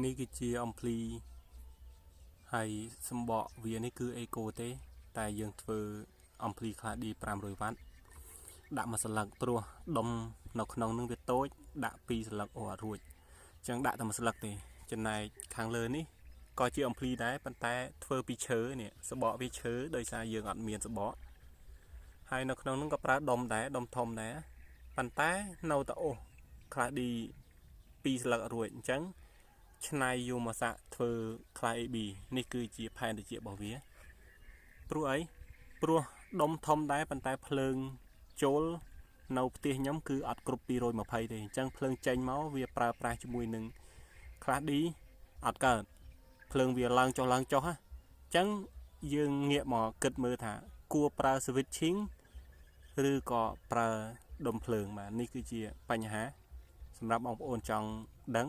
នេះគឺជាអំភ្លីហើយសម្បកវានេះគឺអេកូទេតែយើងធ្វើអំភ្លីខ្លះឌី500 វ៉ាត់ដាក់មួយស្លឹកព្រោះដុំនៅក្នុងនឹងវាតូចដាក់2ស្លឹកអត់រួចអញ្ចឹងដាក់តែមួយស្លឹកទេចំណែកខាងលើនេះក៏ជាអំភ្លីដែរប៉ុន្តែធ្វើពីឈើនេះសបកវាឈើដោយសារយើងអត់មានសបកហើយនៅក្នុងនឹងក៏ប្រើដុំដែរដុំធំដែរប៉ុន្តែនៅតែអូសខ្លះឌី2ស្លឹករួចអញ្ចឹងឆ្នៃយូមកសាក់ធ្វើខ្លាយ AB នេះគឺជាផែនតិចរបស់វាព្រោះអីព្រោះដុំធំដែរប៉ុន្តែភ្លើងចូលនៅផ្ទះខ្ញុំគឺអត់គ្រប់220ទេអញ្ចឹងភ្លើងចេញមកវាប្រើប្រាស់ជាមួយនឹងខ្លះឌីអត់កើតភ្លើងវាឡើងចុះណាអញ្ចឹងយើងងាកមកគិតមើលថាគួរប្រើ switching ឬក៏ប្រើដុំភ្លើងបាទនេះគឺជាបញ្ហាសម្រាប់បងប្អូនចង់ដឹង